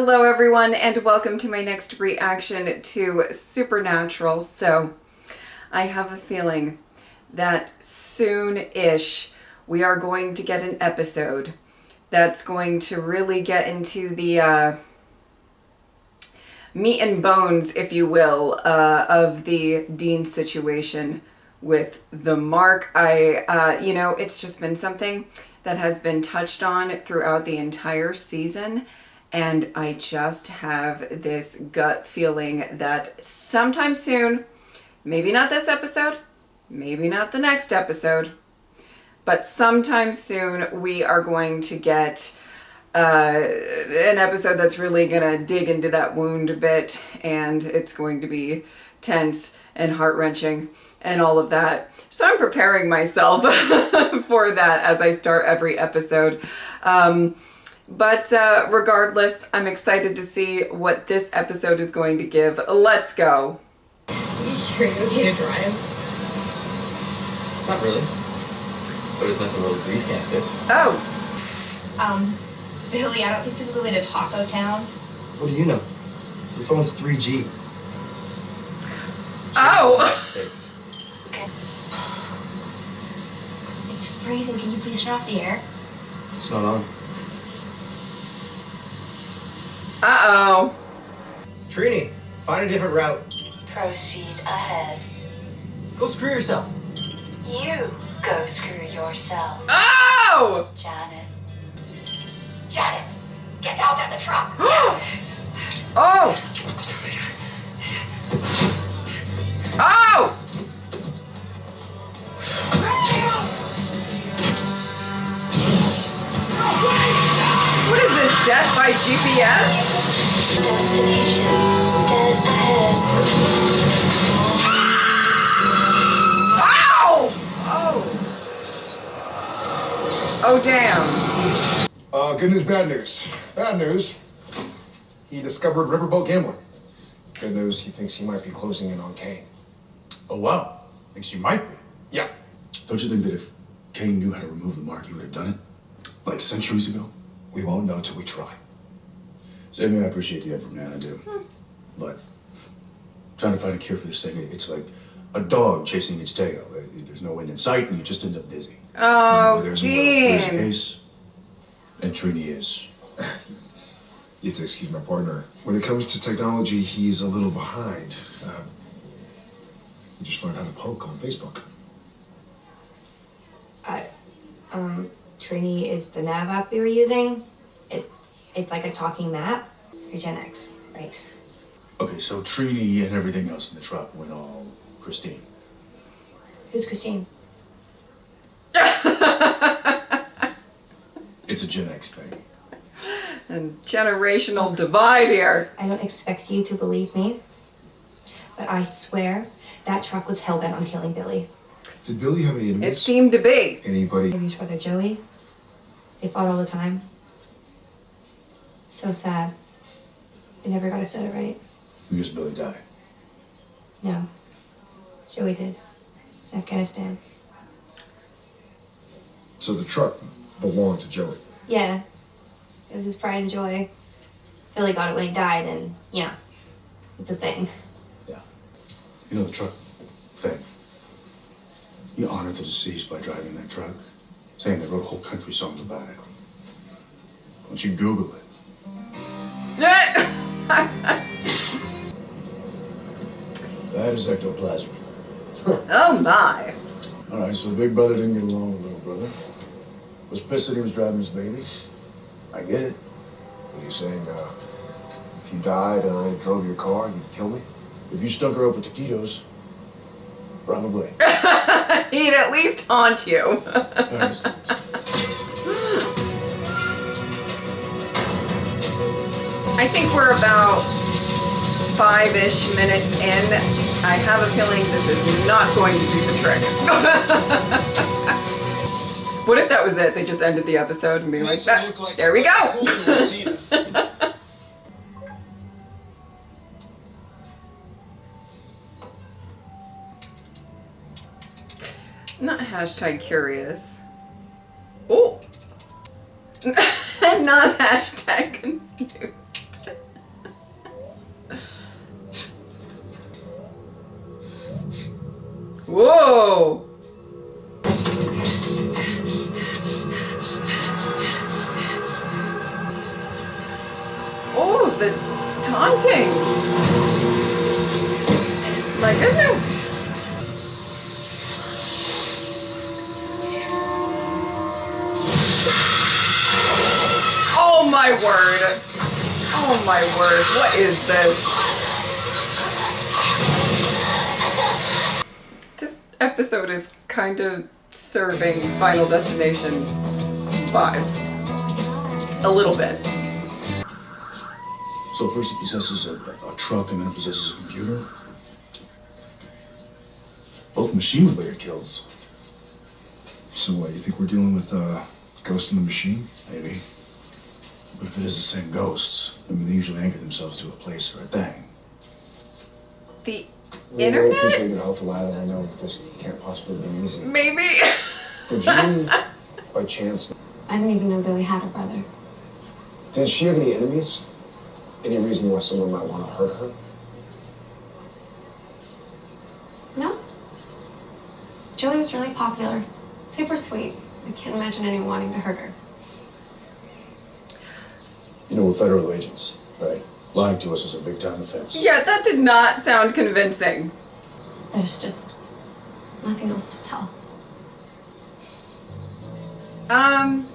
Hello everyone and welcome to my next reaction to Supernatural. So I have a feeling that soon-ish we are going to get an episode that's going to really get into the meat and bones, if you will, of the Dean situation with the Mark. It's just been something that has been touched on throughout the entire season. And I just have this gut feeling that sometime soon, maybe not this episode, maybe not the next episode, but sometime soon we are going to get an episode that's really going to dig into that wound a bit, and it's going to be tense and heart-wrenching and all of that. So I'm preparing myself for that as I start every episode. But regardless, I'm excited to see what this episode is going to give. Let's go. Are you sure you're okay to drive? Not really. But it's nothing a little grease can't fix. Oh. Billy, I don't think this is the way to Taco Town. What do you know? Your phone's 3G. Oh. States. It's freezing. Can you please turn off the air? It's not on. Uh-oh. Trini, find a different route. Proceed ahead. Go screw yourself. You go screw yourself. Oh! Janet. Janet, get out of the truck. Oh! Oh! What is this, death by GPS? Destination dead ahead. Ow! Oh! Oh, damn. Good news, bad news. Bad news, he discovered riverboat gambling. Good news, he thinks he might be closing in on Kane. Oh, wow. Thinks you might be. Yeah. Don't you think that if Kane knew how to remove the mark, he would have done it? Like centuries ago? We won't know till we try. Sammy, I appreciate the effort, man, I do. But trying to find a cure for this thing, it's like a dog chasing its tail. There's no end in sight, and you just end up dizzy. Oh, There's Dean. a case, and Trini is. You have to excuse my partner. When it comes to technology, he's a little behind. He just learned how to poke on Facebook. Trini is the nav app we were using. It's like a talking map for Gen X, right? Okay, so Trini and everything else in the truck went all Christine. Who's Christine? It's a Gen X thing. And generational divide here. I don't expect you to believe me, but I swear that truck was hell-bent on killing Billy. Did Billy have any It enemies? seemed to be. Anybody? Maybe his brother Joey. They fought all the time. So sad. They never got a set it right. Because Billy died. No. Joey did. In Afghanistan. So the truck belonged to Joey. Yeah. It was his pride and joy. Billy got it when he died, and yeah, it's a thing. Yeah. You know the truck thing? He honored the deceased by driving that truck, saying they wrote whole country songs about it. Why don't you Google it? That is ectoplasm. Oh my. All right, so big brother didn't get along with little brother. Was pissed that he was driving his baby. I get it. What are you saying? If you died and I drove your car, you'd kill me? If you stunk her up with taquitos, probably. He'd at least haunt you. I think we're about 5-ish minutes in. I have a feeling this is not going to do the trick. What if that was it? They just ended the episode and being like, there we go. Not hashtag curious. Oh. Not hashtag confused. Whoa! Oh, the taunting! My goodness! Oh my word! Oh my word, what is this? This episode is kind of serving Final Destination vibes. A little bit. So first it possesses a truck and then it possesses a computer. Both machine-related kills. So what, you think we're dealing with Ghost in the Machine? Maybe. But if it is the same ghosts, I mean, they usually anchor themselves to a place or a thing. The I really appreciate internet? your help to lie, and I know this can't possibly be easy. Maybe. Did you, by chance, I didn't even know Billy had a brother. did she have any enemies? Any reason why someone might want to hurt her? No. Julie was really popular. Super sweet. I can't imagine anyone wanting to hurt her. You know, we're federal agents, right? Lying to us is a big-time offense. Yeah, that did not sound convincing. There's just nothing else to tell. I'm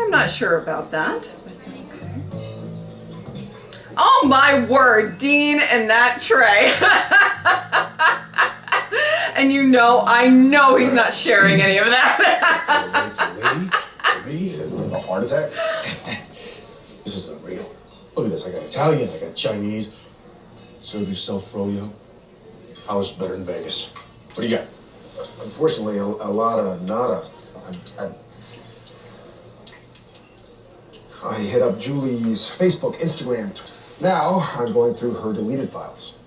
not sure about that. But okay. Oh my word, Dean and that tray. And I know he's not sharing any of that. For me, a heart attack? This is unreal. Look at this. I got Italian, I got Chinese. Serve yourself, froyo. How's better than Vegas? What do you got? Unfortunately, a lot of nada. I hit up Julie's Facebook, Instagram. Now I'm going through her deleted files.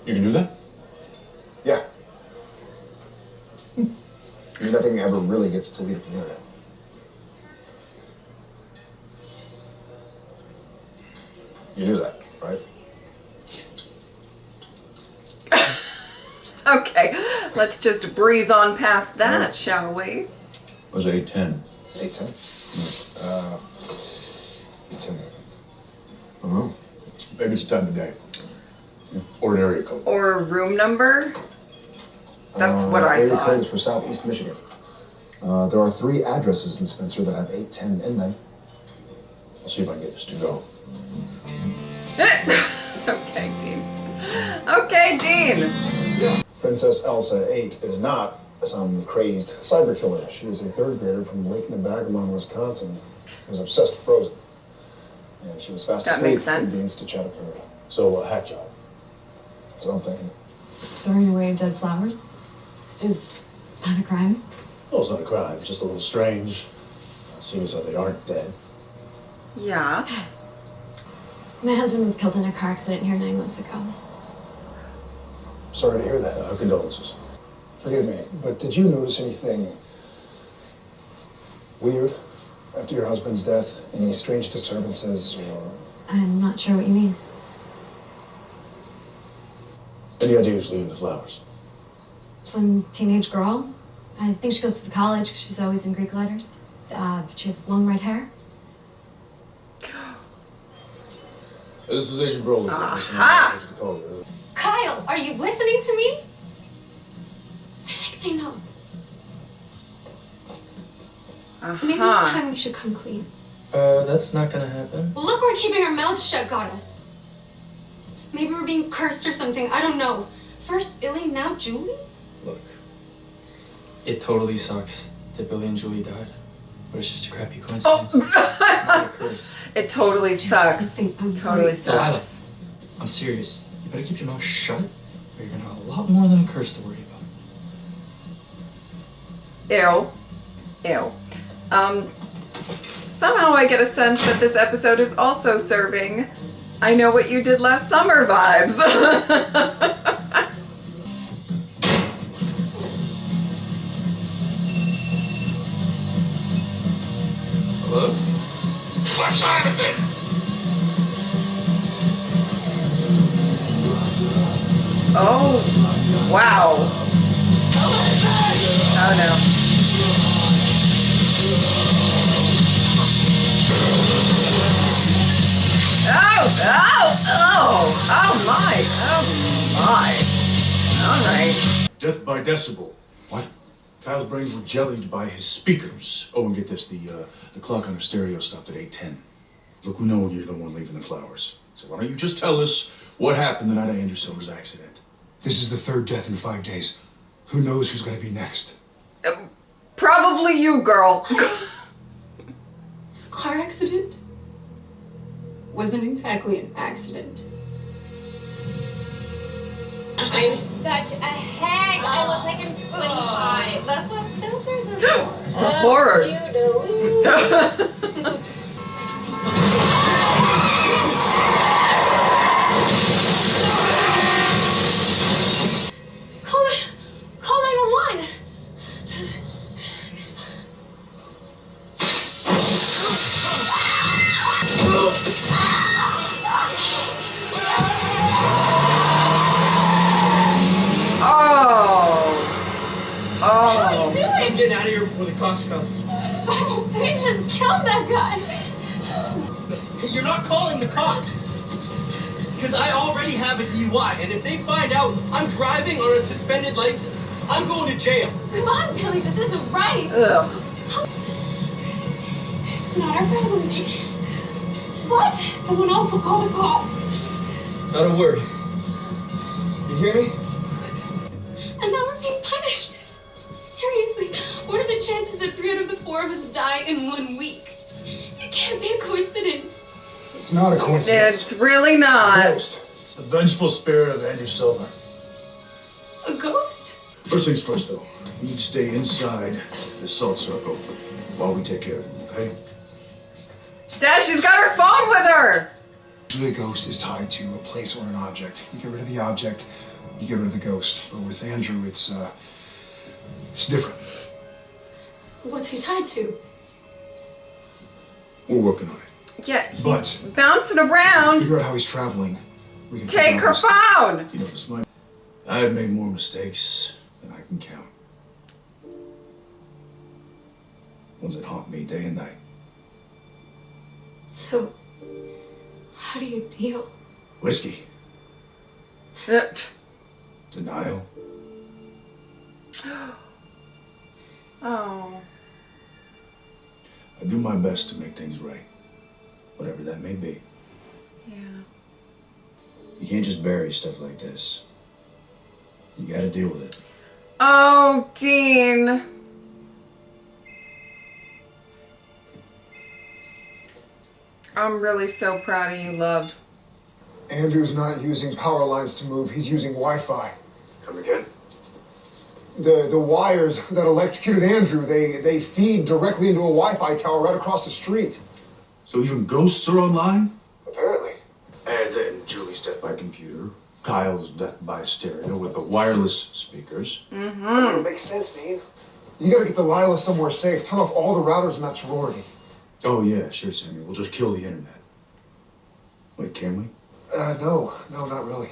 You can do that? Yeah. I mean, nothing ever really gets deleted from the internet. You knew that, right? Okay, let's just breeze on past that, shall we? It was 8:10. 8:10? 8:10. Oh. Maybe it's the time of day. Or an area code. Or a room number? That's what I Area code thought. is for Southeast Michigan. There are 3 addresses in Spencer that have 8:10 in them. I'll see if I can get this to go. Okay, Dean. Okay, Dean. Princess Elsa 8 is not some crazed cyber killer. She is a 3rd grader from Lake Nebagamon, Wisconsin, who was obsessed with Frozen. And she was fast That asleep makes sense. when the instant chat occurred. So, hack job. That's what I'm thinking. Throwing away dead flowers? Is that a crime? Well, it's not a crime. It's just a little strange. Seeing as though they aren't dead. Yeah. My husband was killed in a car accident here 9 months ago. Sorry to hear that. Our condolences. Forgive me, but did you notice anything weird after your husband's death? Any strange disturbances or... I'm not sure what you mean. Any idea who's leaving the flowers? Some teenage girl. I think she goes to the college 'cause she's always in Greek letters. She has long red hair. This is Agent Broly. Aha! Kyle, are you listening to me? I think they know. Maybe it's Uh-huh. time we should come clean. That's not gonna happen. Look where keeping our mouths shut got us. Maybe we're being cursed or something. I don't know. First Billy, now Julie? Look, it totally sucks that Billy and Julie died, but it's just a crappy coincidence. Not a curse. It totally sucks. something Totally Delilah, sucks. I'm serious. You better keep your mouth shut, or you're gonna have a lot more than a curse to worry about. Ew. Ew. Somehow I get a sense that this episode is also serving I Know What You Did Last Summer vibes. Hello? What time is it? Oh, wow. Oh no. Oh, oh my, oh my. All right. Death by decibel. What? Kyle's brains were jellied by his speakers. Oh, and get this, the clock on the stereo stopped at 8:10. Look, we know you're the one leaving the flowers. So why don't you just tell us what happened the night of Andrew Silver's accident? This is the third death in 5 days. Who knows who's gonna be next? Probably you, girl. The car accident wasn't exactly an accident. I'm such a hag. I look like I'm 25. That's what filters are for. Horrors. Call 911. Oh. I'm getting out of here before the cops come. We just killed that guy. You're not calling the cops. Because I already have a DUI, and if they find out I'm driving on a suspended license, I'm going to jail. Come on, Billy, this isn't right. Ugh. It's not our family. What? Someone else will call the cop. Not a word. You hear me? And now we're being punished. Seriously, what are the chances that 3 out of the 4 of us die in 1 week? It can't be a coincidence. It's not a coincidence. It's really not. Ghost. It's the vengeful spirit of Andrew Silver. A ghost? First things first, though. You need to stay inside the salt circle while we take care of him, okay? Dad, she's got her phone with her. Usually a ghost is tied to a place or an object. You get rid of the object, you get rid of the ghost. But with Andrew, it's different. What's he tied to? We're working on it. Yeah, he's But- bouncing around. Figure out how he's traveling. We can Take her phone. You know, this might... I have made more mistakes than I can count. Ones that haunt me day and night. So, how do you deal? Whiskey. Uh, Denial. Oh. I do my best to make things right. Whatever that may be. Yeah. You can't just bury stuff like this. You gotta deal with it. Oh, Dean. I'm really so proud of you, love. Andrew's not using power lines to move, he's using Wi-Fi. Come again? The wires that electrocuted Andrew, they feed directly into a Wi-Fi tower right across the street. So even ghosts are online? Apparently. And then Julie's death by computer. Kyle's death by stereo with the wireless speakers. It makes sense, Dean. You gotta get Delilah somewhere safe. Turn off all the routers in that sorority. Oh yeah, sure, Sammy. We'll just kill the internet. Wait, can we? No, not really.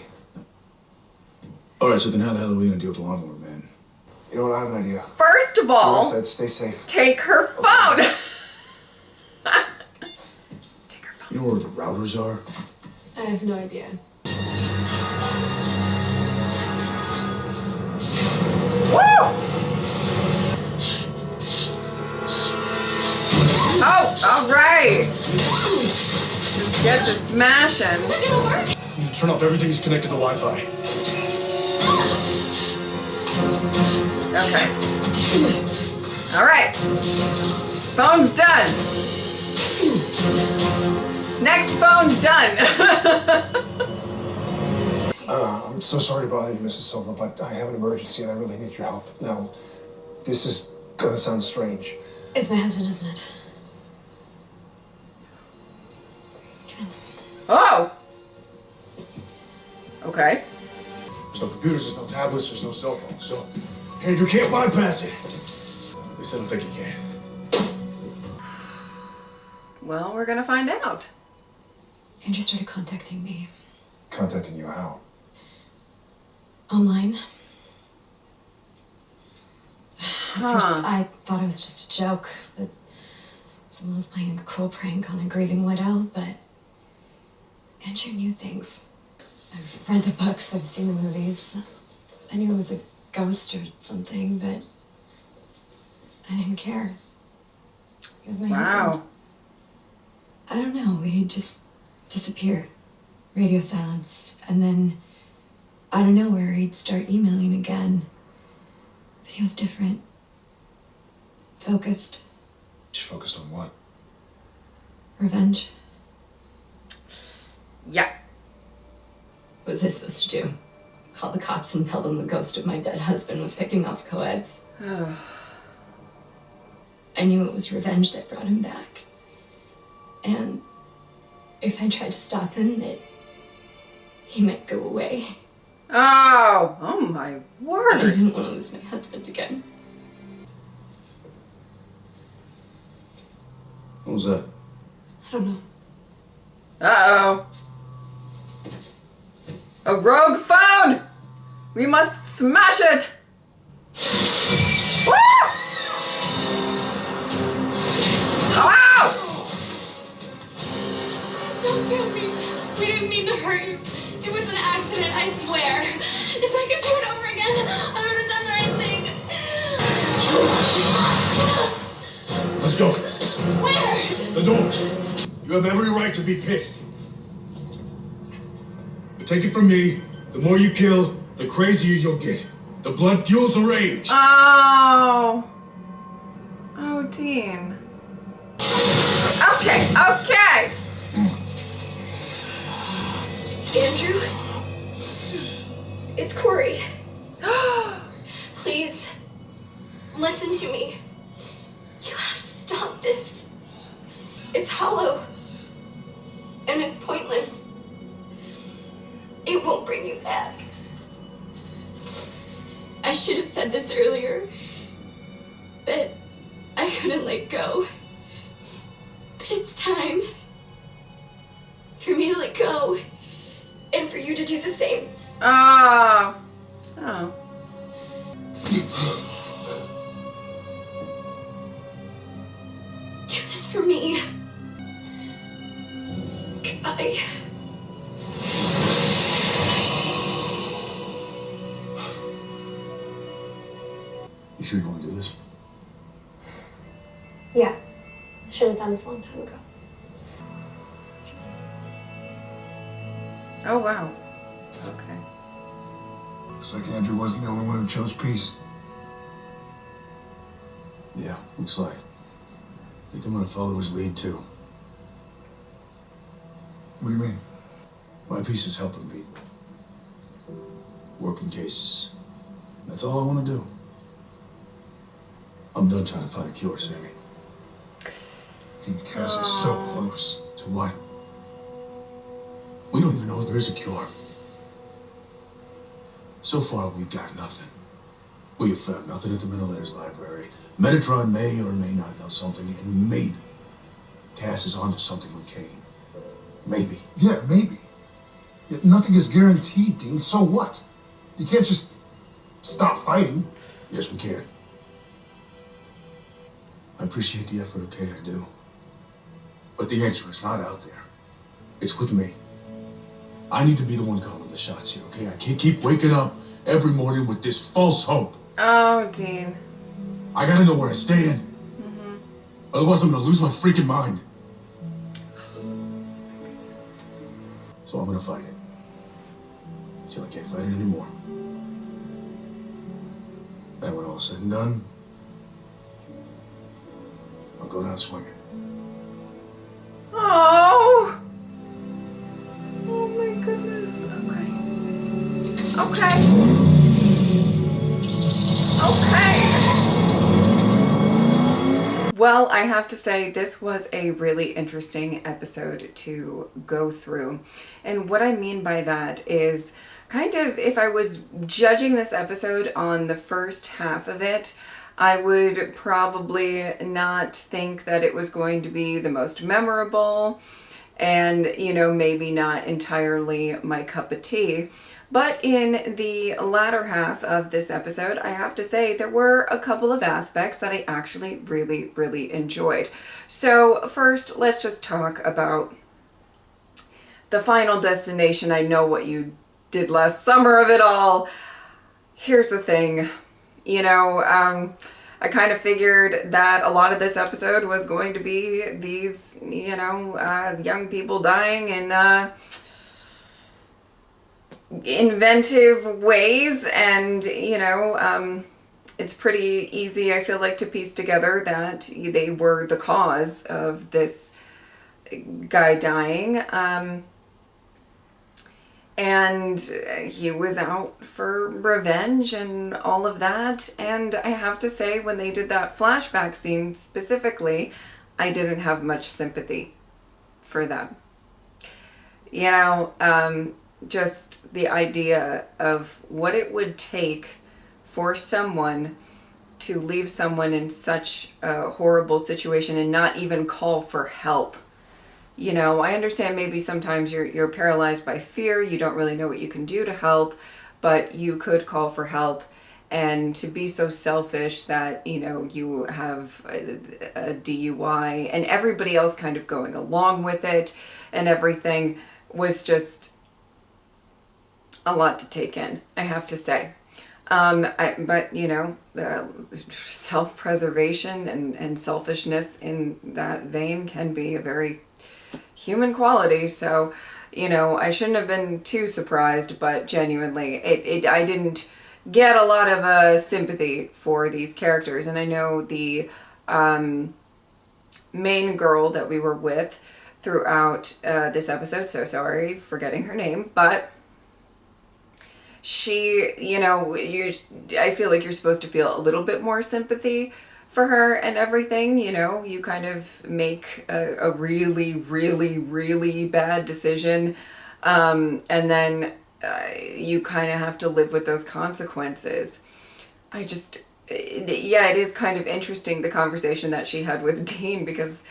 Alright, so then how the hell are we gonna deal with the lawnmower, man? You know what, I have an idea. First of Like I all, said, stay safe. take her phone. Take her phone. You know where the routers are? I have no idea. Woo! Oh, all right. Just get to smashing. Is it gonna work? You need to turn off everything that's connected to Wi-Fi. Okay. All right. Phone's done. Next phone done. I'm so sorry to bother you, Mrs. Silva, but I have an emergency and I really need your help. Now, this is gonna sound strange. It's my husband, isn't it? Oh. Okay. There's no computers, there's no tablets, there's no cell phones, so Andrew can't bypass it. At least I don't think he can. Well, we're gonna find out. Andrew started contacting me. Contacting you how? Online. At first, I thought it was just a joke, that someone was playing a cruel prank on a grieving widow, but Andrew knew things. I've read the books, I've seen the movies. I knew it was a ghost or something, but I didn't care. He was my husband. I don't know, he'd just disappear. Radio silence. And then, out of nowhere, he'd start emailing again. But he was different. Focused. She's focused on what? Revenge. Yeah. What was I supposed to do? Call the cops and tell them the ghost of my dead husband was picking off co-eds? I knew it was revenge that brought him back. And if I tried to stop him, that he might go away. Oh my word. And I didn't want to lose my husband again. What was that? I don't know. Uh-oh. A rogue phone! We must smash it! Woo! Ow! Don't kill me. We didn't mean to hurt you. It was an accident, I swear. If I could do it over again, I would have done the right thing. Let's go. Where? The door. You have every right to be pissed. But take it from me, the more you kill, the crazier you'll get. The blood fuels the rage. Oh. Oh, Dean. Okay, okay. Andrew? It's Corey. Please, listen to me. You have to stop this. It's hollow. And it's pointless. It won't bring you back. I should have said this earlier, but I couldn't let go. But it's time for me to let go, and for you to do the same. Oh. Oh. Do this for me. Goodbye. You sure you want to do this? Yeah. I should have done this a long time ago. Oh, wow. Okay. Looks like Andrew wasn't the only one who chose peace. Yeah, looks like. I think I'm gonna follow his lead too. What do you mean? My piece is helping people. Working cases. That's all I want to do. I'm done trying to find a cure, Sammy. He and Cass are so close. To what? We don't even know if there is a cure. So far, we've got nothing. We have found nothing at the Mentilators Library. Metatron may or may not know something, and maybe Cass is onto something with Kane. Maybe. Yeah, maybe. Yet nothing is guaranteed, Dean. So what? You can't just stop fighting. Yes, we can. I appreciate the effort, okay? I do. But the answer is not out there. It's with me. I need to be the one calling the shots here, okay? I can't keep waking up every morning with this false hope. Oh, Dean. I gotta know where I stand. Otherwise, I'm gonna lose my freaking mind. So I'm gonna fight it. Till I can't fight it anymore. And when all's said and done, I'll go down swinging. Oh. Oh my goodness. Okay. Okay. Well, I have to say this was a really interesting episode to go through. And what I mean by that is kind of, if I was judging this episode on the first half of it, I would probably not think that it was going to be the most memorable. and, you know, maybe not entirely my cup of tea. But in the latter half of this episode, I have to say there were a couple of aspects that I actually really, really enjoyed. So first, let's just talk about the final destination. I know what you did last summer of it all. Here's the thing, you know, I kind of figured that a lot of this episode was going to be these, you know, young people dying in inventive ways, and, you know, it's pretty easy, I feel like, to piece together that they were the cause of this guy dying. And he was out for revenge and all of that. And I have to say, when they did that flashback scene specifically, I didn't have much sympathy for them. You know, just the idea of what it would take for someone to leave someone in such a horrible situation and not even call for help. You know, I understand maybe sometimes you're paralyzed by fear, you don't really know what you can do to help, but you could call for help. And to be so selfish that, you know, you have a DUI and everybody else kind of going along with it and everything was just a lot to take in, I have to say. But, you know, self-preservation and selfishness in that vein can be a very human quality. So, you know, I shouldn't have been too surprised, but genuinely, I didn't get a lot of sympathy for these characters. And I know the main girl that we were with throughout this episode, so sorry for forgetting her name, but she, you know, I feel like you're supposed to feel a little bit more sympathy for her and everything. You know, you kind of make a really, really, really bad decision, and then you kind of have to live with those consequences. Yeah, it is kind of interesting, the conversation that she had with Dean, because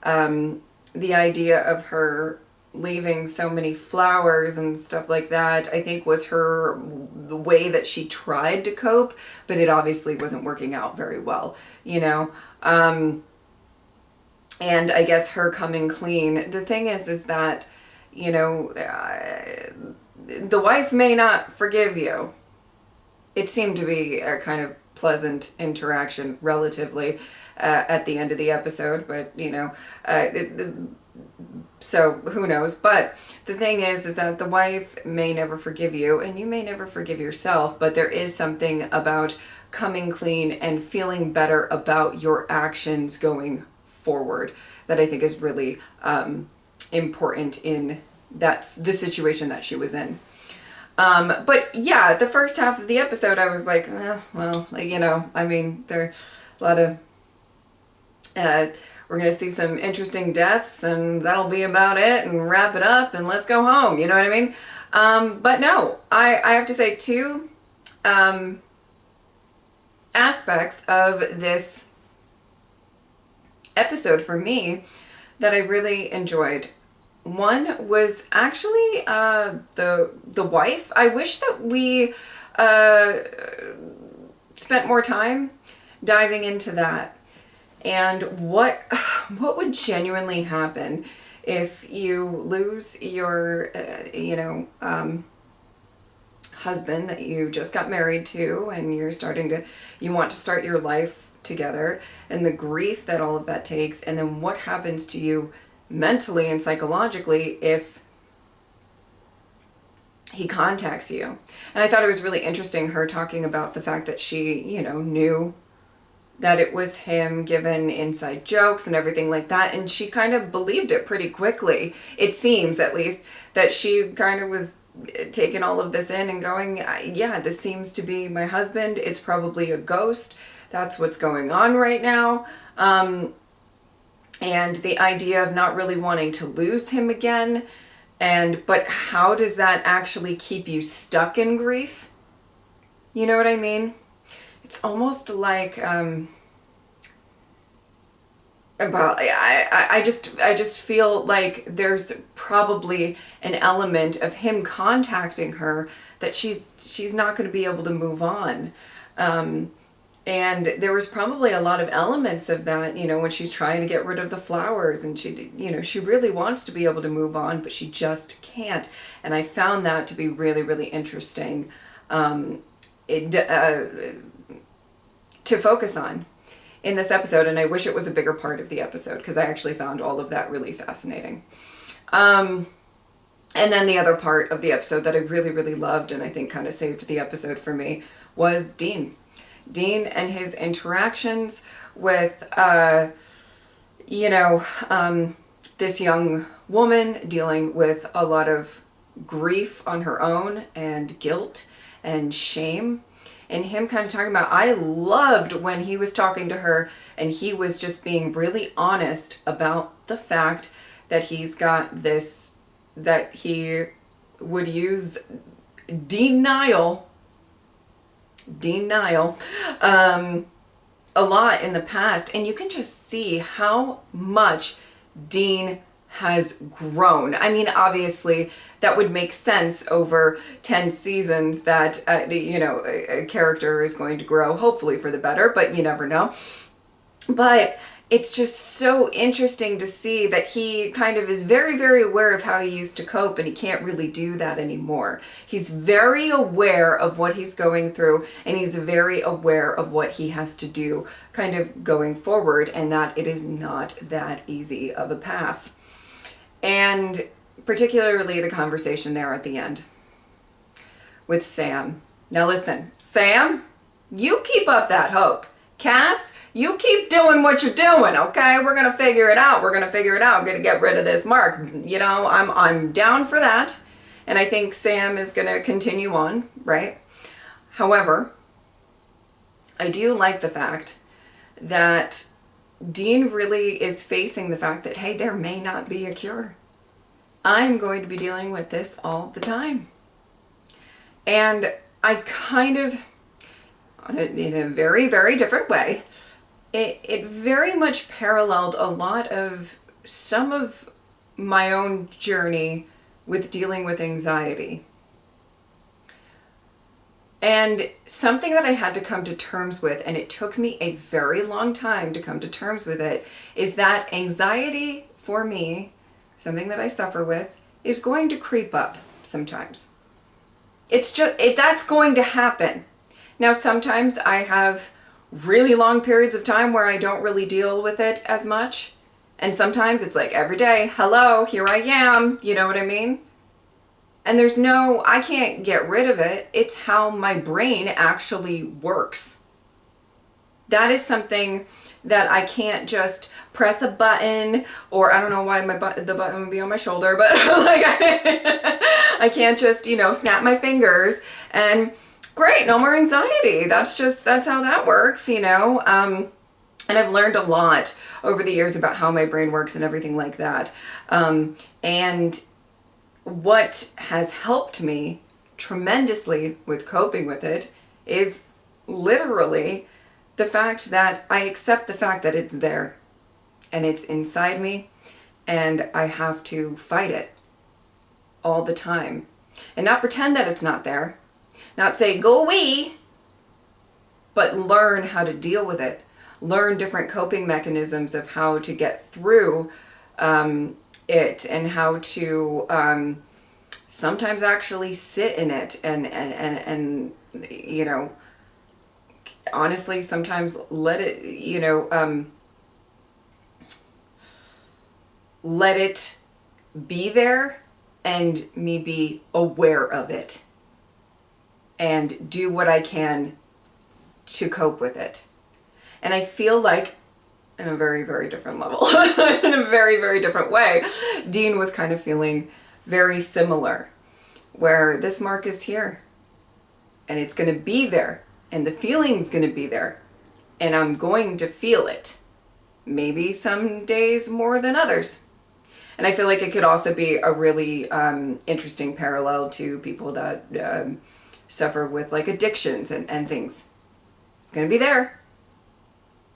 the idea of her leaving so many flowers and stuff like that, I think, was the way that she tried to cope, but it obviously wasn't working out very well, you know. And I guess her coming clean, the thing is that, you know, the wife may not forgive you. It seemed to be a kind of pleasant interaction, relatively, at the end of the episode, but, you know, so who knows. But the thing is that the wife may never forgive you, and you may never forgive yourself, but there is something about coming clean and feeling better about your actions going forward that I think is really important in the situation that she was in. But yeah, the first half of the episode, I was like, well, you know, I mean, there are a lot of we're going to see some interesting deaths, and that'll be about it, and wrap it up, and let's go home. You know what I mean? But no, I have to say, two aspects of this episode for me that I really enjoyed. One was actually the wife. I wish that we spent more time diving into that. And what would genuinely happen if you lose your, you know, husband that you just got married to, and you want to start your life together, and the grief that all of that takes, and then what happens to you mentally and psychologically if he contacts you. And I thought it was really interesting, her talking about the fact that she, you know, knew that it was him, given inside jokes and everything like that, and she kind of believed it pretty quickly. It seems, at least, that she kind of was taking all of this in and going, yeah, this seems to be my husband, it's probably a ghost, that's what's going on right now. And the idea of not really wanting to lose him again, but how does that actually keep you stuck in grief? You know what I mean? It's almost like Well, I just feel like there's probably an element of him contacting her that she's not going to be able to move on. And there was probably a lot of elements of that, you know, when she's trying to get rid of the flowers and she, you know, she really wants to be able to move on, but she just can't. And I found that to be really, really interesting to focus on in this episode. And I wish it was a bigger part of the episode because I actually found all of that really fascinating. And then the other part of the episode that I really, really loved and I think kind of saved the episode for me was Dean. Dean and his interactions with, this young woman dealing with a lot of grief on her own and guilt and shame. And him kind of talking about, I loved when he was talking to her and he was just being really honest about the fact that he's got this, that he would use denial a lot in the past. And you can just see how much Dean has grown. I mean, obviously that would make sense over 10 seasons that, a character is going to grow, hopefully for the better, but you never know. But it's just so interesting to see that he kind of is very, very aware of how he used to cope, and he can't really do that anymore. He's very aware of what he's going through, and he's very aware of what he has to do kind of going forward, and that it is not that easy of a path. And particularly the conversation there at the end with Sam. Now listen, Sam, you keep up that hope. Cass, you keep doing what you're doing, okay? We're gonna figure it out. We're gonna figure it out. I'm gonna get rid of this Mark. You know, I'm down for that. And I think Sam is gonna continue on, right? However, I do like the fact that Dean really is facing the fact that, hey, there may not be a cure. I'm going to be dealing with this all the time. And I kind of, in a very, very different way, it very much paralleled a lot of some of my own journey with dealing with anxiety. And something that I had to come to terms with, and it took me a very long time to come to terms with it, is that anxiety for me, something that I suffer with, is going to creep up sometimes. That's going to happen. Now, sometimes I have really long periods of time where I don't really deal with it as much. And sometimes it's like every day, hello, here I am. You know what I mean? And I can't get rid of it. It's how my brain actually works. That is something that I can't just press a button, or I don't know why the button would be on my shoulder, but like I can't just, snap my fingers and great, no more anxiety. That's how that works, And I've learned a lot over the years about how my brain works and everything like that. And what has helped me tremendously with coping with it is literally the fact that I accept the fact that it's there and it's inside me and I have to fight it all the time and not pretend that it's not there, not say go away, but learn how to deal with it, learn different coping mechanisms of how to get through it and how to sometimes actually sit in it and honestly sometimes let it let it be there and me be aware of it and do what I can to cope with it. And I feel like in a very, very different level, in a very, very different way, Dean was kind of feeling very similar, where this Mark is here and it's going to be there and the feeling's going to be there and I'm going to feel it. Maybe some days more than others. And I feel like it could also be a really interesting parallel to people that suffer with like addictions and things. It's going to be there.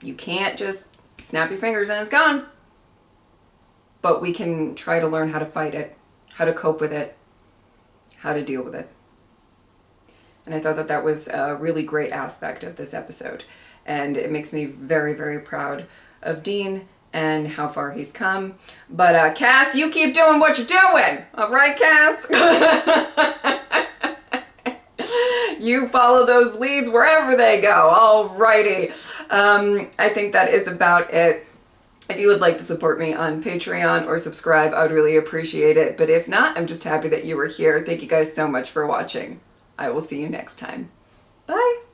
You can't just snap your fingers and it's gone. But we can try to learn how to fight it, how to cope with it, how to deal with it. And I thought that that was a really great aspect of this episode. And it makes me very, very proud of Dean and how far he's come. But Cass, you keep doing what you're doing. All right, Cass? You follow those leads wherever they go. Alrighty. I think that is about it. If you would like to support me on Patreon or subscribe, I would really appreciate it. But if not, I'm just happy that you were here. Thank you guys so much for watching. I will see you next time. Bye.